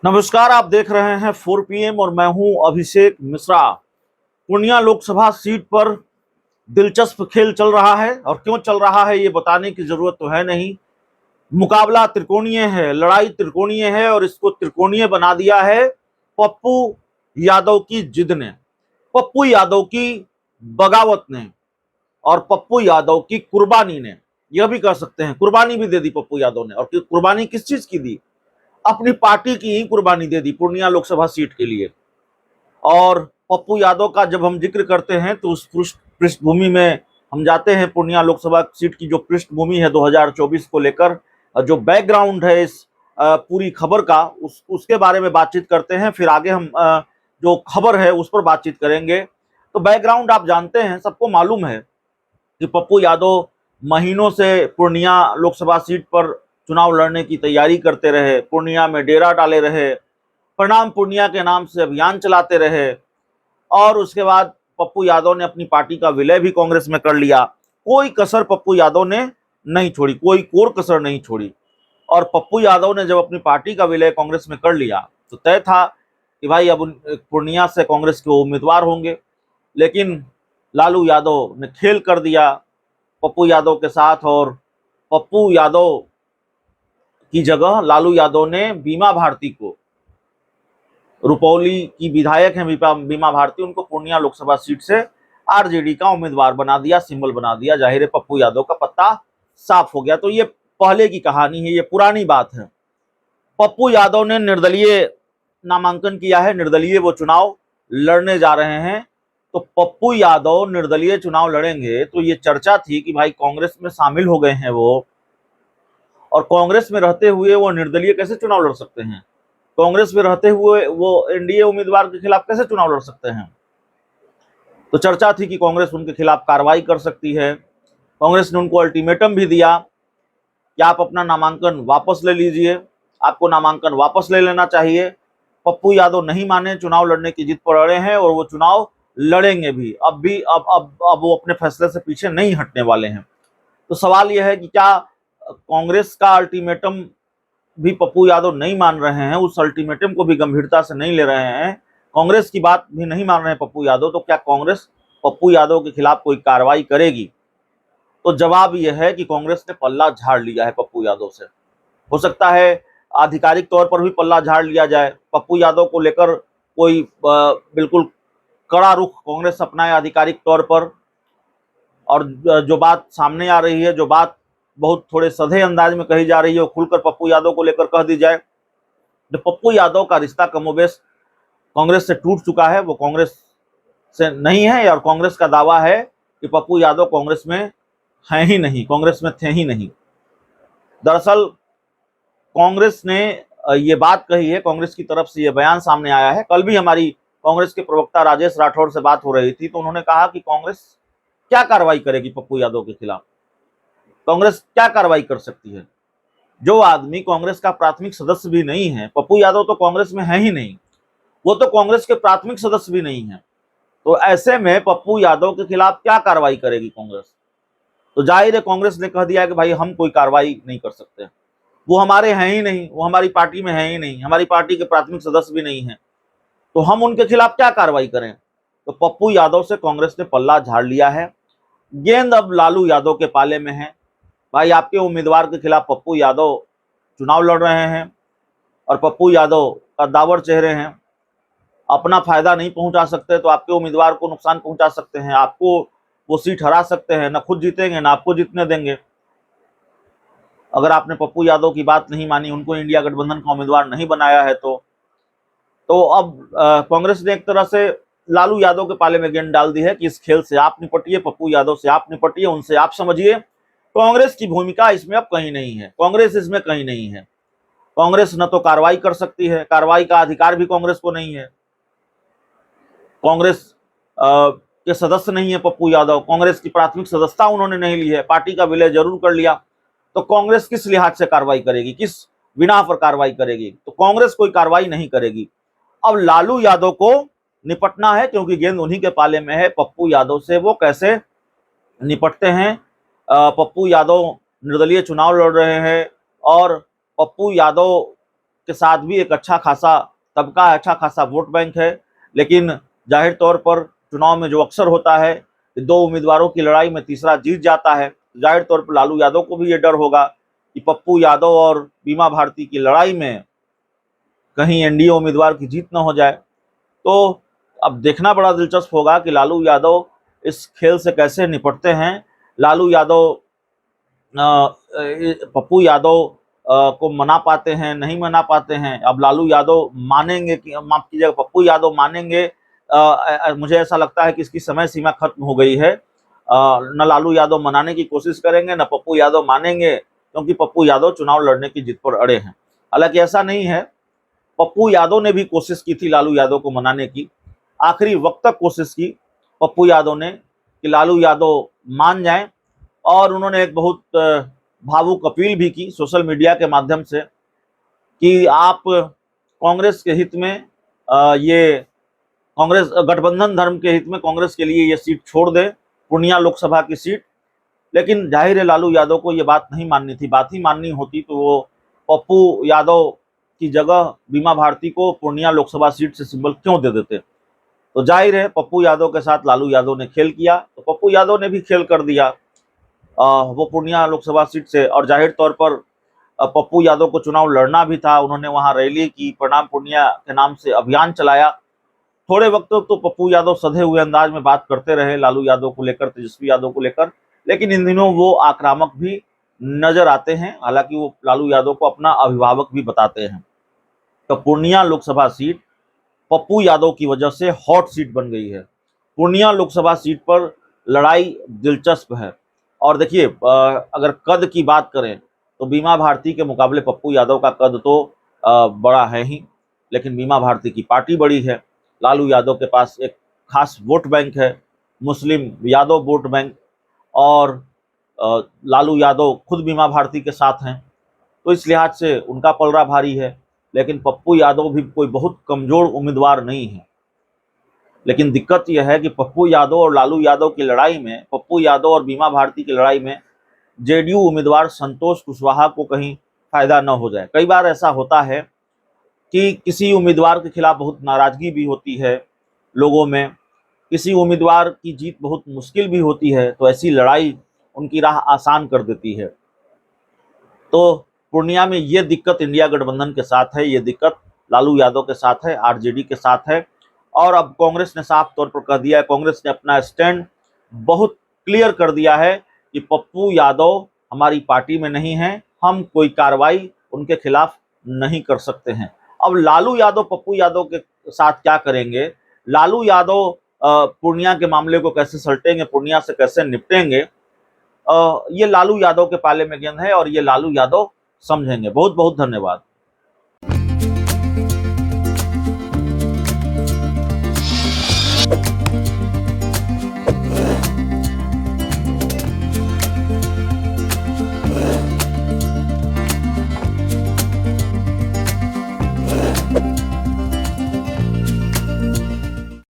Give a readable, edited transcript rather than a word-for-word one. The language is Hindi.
नमस्कार, आप देख रहे हैं 4 PM और मैं हूं अभिषेक मिश्रा। पूर्णिया लोकसभा सीट पर दिलचस्प खेल चल रहा है और क्यों चल रहा है ये बताने की जरूरत तो है नहीं। मुकाबला त्रिकोणीय है, लड़ाई त्रिकोणीय है और इसको त्रिकोणीय बना दिया है पप्पू यादव की जिद ने, पप्पू यादव की बगावत ने और पप्पू यादव की कुर्बानी ने। यह भी कह सकते हैं कुर्बानी भी दे दी पप्पू यादव ने। और कुर्बानी किस चीज की दी? अपनी पार्टी की ही कुर्बानी दे दी पूर्णिया लोकसभा सीट के लिए। और पप्पू यादव का जब हम जिक्र करते हैं तो उस पृष्ठभूमि में हम जाते हैं। पूर्णिया लोकसभा सीट की जो पृष्ठभूमि है 2024 को लेकर, जो बैकग्राउंड है इस पूरी खबर का, उसके बारे में बातचीत करते हैं। फिर आगे हम जो खबर है उस पर बातचीत करेंगे। तो बैकग्राउंड आप जानते हैं, सबको मालूम है कि पप्पू यादव महीनों से पूर्णिया लोकसभा सीट पर चुनाव लड़ने की तैयारी करते रहे, पूर्णिया में डेरा डाले रहे, प्रणाम पूर्णिया के नाम से अभियान चलाते रहे और उसके बाद पप्पू यादव ने अपनी पार्टी का विलय भी कांग्रेस में कर लिया। कोई कसर पप्पू यादव ने नहीं छोड़ी, कोई कोर कसर नहीं छोड़ी। और पप्पू यादव ने जब अपनी पार्टी का विलय कांग्रेस में कर लिया तो तय था कि भाई अब पूर्णिया से कांग्रेस के उम्मीदवार होंगे। लेकिन लालू यादव ने खेल कर दिया पप्पू यादव के साथ और पप्पू यादव की जगह लालू यादव ने बीमा भारती को, रुपौली की विधायक हैं बीमा भारती, उनको पूर्णिया लोकसभा सीट से आरजेडी का उम्मीदवार बना दिया, सिंबल बना दिया। जाहिर है पप्पू यादव का पत्ता साफ हो गया। तो ये पहले की कहानी है, ये पुरानी बात है। पप्पू यादव ने निर्दलीय नामांकन किया है, निर्दलीय वो चुनाव लड़ने जा रहे हैं। तो पप्पू यादव निर्दलीय चुनाव लड़ेंगे तो ये चर्चा थी कि भाई कांग्रेस में शामिल हो गए हैं वो, और कांग्रेस में रहते हुए वो निर्दलीय कैसे चुनाव लड़ सकते हैं? कांग्रेस में रहते हुए वो एनडीए उम्मीदवार के खिलाफ कैसे चुनाव लड़ सकते हैं? तो चर्चा थी कि कांग्रेस उनके खिलाफ कार्रवाई कर सकती है। कांग्रेस ने उनको अल्टीमेटम भी दिया कि आप अपना नामांकन वापस ले लीजिए, आपको नामांकन वापस ले लेना चाहिए। पप्पू यादव नहीं माने, चुनाव लड़ने की जिद पर अड़े हैं और वो चुनाव लड़ेंगे भी। अब वो अपने फैसले से पीछे नहीं हटने वाले हैं। तो सवाल यह है कि क्या कांग्रेस का अल्टीमेटम भी पप्पू यादव नहीं मान रहे हैं, उस अल्टीमेटम को भी गंभीरता से नहीं ले रहे हैं, कांग्रेस की बात भी नहीं मान रहे हैं पप्पू यादव, तो क्या कांग्रेस पप्पू यादव के खिलाफ कोई कार्रवाई करेगी? तो जवाब यह है कि कांग्रेस ने पल्ला झाड़ लिया है पप्पू यादव से। हो सकता है आधिकारिक तौर पर भी पल्ला झाड़ लिया जाए, पप्पू यादव को लेकर कोई बिल्कुल कड़ा रुख कांग्रेस अपनाए आधिकारिक तौर पर। और जो बात सामने आ रही है, जो बात बहुत थोड़े सधे अंदाज में कही जा रही है, वो खुलकर पप्पू यादव को लेकर कह दी जाए। जो पप्पू यादव का रिश्ता कमोबेश कांग्रेस से टूट चुका है, वो कांग्रेस से नहीं है। और कांग्रेस का दावा है कि पप्पू यादव कांग्रेस में है ही नहीं, कांग्रेस में थे ही नहीं। दरअसल कांग्रेस ने ये बात कही है, कांग्रेस की तरफ से ये बयान सामने आया है। कल भी हमारी कांग्रेस के प्रवक्ता राजेश राठौर से बात हो रही थी, तो उन्होंने कहा कि कांग्रेस क्या कार्रवाई करेगी पप्पू यादव के खिलाफ? कांग्रेस क्या कार्रवाई कर सकती है? जो आदमी कांग्रेस का प्राथमिक सदस्य भी नहीं है, पप्पू यादव तो कांग्रेस में है ही नहीं, वो तो कांग्रेस के प्राथमिक सदस्य भी नहीं है। तो ऐसे में पप्पू यादव के खिलाफ क्या कार्रवाई करेगी कांग्रेस? तो जाहिर है कांग्रेस ने कह दिया कि भाई हम कोई कार्रवाई नहीं कर सकते, वो हमारे हैं ही नहीं, वो हमारी पार्टी में है ही नहीं, हमारी पार्टी के प्राथमिक सदस्य भी नहीं है, तो हम उनके खिलाफ क्या कार्रवाई करें? तो पप्पू यादव से कांग्रेस ने पल्ला झाड़ लिया है। गेंद अब लालू यादव के पाले में है। भाई आपके उम्मीदवार के खिलाफ पप्पू यादव चुनाव लड़ रहे हैं और पप्पू यादव का दावर चेहरे हैं, अपना फायदा नहीं पहुंचा सकते तो आपके उम्मीदवार को नुकसान पहुंचा सकते हैं, आपको वो सीट हरा सकते हैं, ना खुद जीतेंगे ना आपको जीतने देंगे। अगर आपने पप्पू यादव की बात नहीं मानी, उनको इंडिया गठबंधन का उम्मीदवार नहीं बनाया है तो अब कांग्रेस ने एक तरह से लालू यादव के पाले में गेंद डाल दी है कि इस खेल से आप निपटिए, पप्पू यादव से आप निपटिए, उनसे आप समझिए। कांग्रेस की भूमिका इसमें अब कहीं नहीं है, कांग्रेस इसमें कहीं नहीं है। कांग्रेस न तो कार्रवाई कर सकती है, कार्रवाई का अधिकार भी कांग्रेस को नहीं है। कांग्रेस के सदस्य नहीं है पप्पू यादव, कांग्रेस की प्राथमिक सदस्यता उन्होंने नहीं ली है, पार्टी का विलय जरूर कर लिया। तो कांग्रेस किस लिहाज से कार्रवाई करेगी, किस बिना पर कार्रवाई करेगी? तो कांग्रेस कोई कार्रवाई नहीं करेगी। अब लालू यादव को निपटना है, क्योंकि गेंद उन्हीं के पाले में है। पप्पू यादव से वो कैसे निपटते हैं? पप्पू यादव निर्दलीय चुनाव लड़ रहे हैं और पप्पू यादव के साथ भी एक अच्छा खासा तबका है, अच्छा खासा वोट बैंक है। लेकिन जाहिर तौर पर चुनाव में जो अक्सर होता है, दो उम्मीदवारों की लड़ाई में तीसरा जीत जाता है। जाहिर तौर पर लालू यादव को भी ये डर होगा कि पप्पू यादव और बीमा भारती की लड़ाई में कहीं एनडीए उम्मीदवार की जीत न हो जाए। तो अब देखना बड़ा दिलचस्प होगा कि लालू यादव इस खेल से कैसे निपटते हैं। लालू यादव पप्पू यादव को मना पाते हैं, नहीं मना पाते हैं। अब लालू यादव मानेंगे कि, माफ कीजिएगा, पप्पू यादव मानेंगे, मुझे ऐसा लगता है कि इसकी समय सीमा खत्म हो गई है। न लालू यादव मनाने की कोशिश करेंगे, न पप्पू यादव मानेंगे, क्योंकि पप्पू यादव चुनाव लड़ने की जिद पर अड़े हैं। हालांकि ऐसा नहीं है, पप्पू यादव ने भी कोशिश की थी लालू यादव को मनाने की, आखिरी वक्त तक कोशिश की पप्पू यादव ने कि लालू यादव मान जाएं। और उन्होंने एक बहुत भावुक अपील भी की सोशल मीडिया के माध्यम से कि आप कांग्रेस के हित में ये कांग्रेस गठबंधन धर्म के हित में कांग्रेस के लिए ये सीट छोड़ दें, पूर्णिया लोकसभा की सीट। लेकिन जाहिर है लालू यादव को ये बात नहीं माननी थी। बात ही माननी होती तो वो पप्पू यादव की जगह बीमा भारती को पूर्णिया लोकसभा सीट से सिंबल क्यों दे देते। तो जाहिर है पप्पू यादव के साथ लालू यादव ने खेल किया, तो पप्पू यादव ने भी खेल कर दिया वो पूर्णिया लोकसभा सीट से। और जाहिर तौर पर पप्पू यादव को चुनाव लड़ना भी था। उन्होंने वहां रैली की, प्रणाम पूर्णिया के नाम से अभियान चलाया। थोड़े वक्त तक तो पप्पू यादव सधे हुए अंदाज में बात करते रहे लालू यादव को लेकर, तेजस्वी यादव को लेकर, लेकिन इन दिनों वो आक्रामक भी नजर आते हैं। हालांकि वो लालू यादव को अपना अभिभावक भी बताते हैं। तो पूर्णिया लोकसभा सीट पप्पू यादव की वजह से हॉट सीट बन गई है। पूर्णिया लोकसभा सीट पर लड़ाई दिलचस्प है। और देखिए, अगर कद की बात करें तो बीमा भारती के मुकाबले पप्पू यादव का कद तो बड़ा है ही, लेकिन बीमा भारती की पार्टी बड़ी है। लालू यादव के पास एक खास वोट बैंक है, मुस्लिम यादव वोट बैंक, और लालू यादव खुद बीमा भारती के साथ हैं, तो इस लिहाज से उनका पलड़ा भारी है। लेकिन पप्पू यादव भी कोई बहुत कमजोर उम्मीदवार नहीं है। लेकिन दिक्कत यह है कि पप्पू यादव और लालू यादव की लड़ाई में, पप्पू यादव और बीमा भारती की लड़ाई में जेडीयू उम्मीदवार संतोष कुशवाहा को कहीं फायदा न हो जाए। कई बार ऐसा होता है कि किसी उम्मीदवार के खिलाफ बहुत नाराजगी भी होती है लोगों में, किसी उम्मीदवार की जीत बहुत मुश्किल भी होती है, तो ऐसी लड़ाई उनकी राह आसान कर देती है। तो पूर्णिया में ये दिक्कत इंडिया गठबंधन के साथ है, ये दिक्कत लालू यादव के साथ है, आरजेडी के साथ है। और अब कांग्रेस ने साफ तौर पर कह दिया है, कांग्रेस ने अपना स्टैंड बहुत क्लियर कर दिया है कि पप्पू यादव हमारी पार्टी में नहीं है, हम कोई कार्रवाई उनके खिलाफ नहीं कर सकते हैं। अब लालू यादव पप्पू यादव के साथ क्या करेंगे, लालू यादव पूर्णिया के मामले को कैसे सलटेंगे, पूर्णिया से कैसे निपटेंगे, ये लालू यादव के पाले में गेंद है और ये लालू यादव समझेंगे। बहुत बहुत धन्यवाद।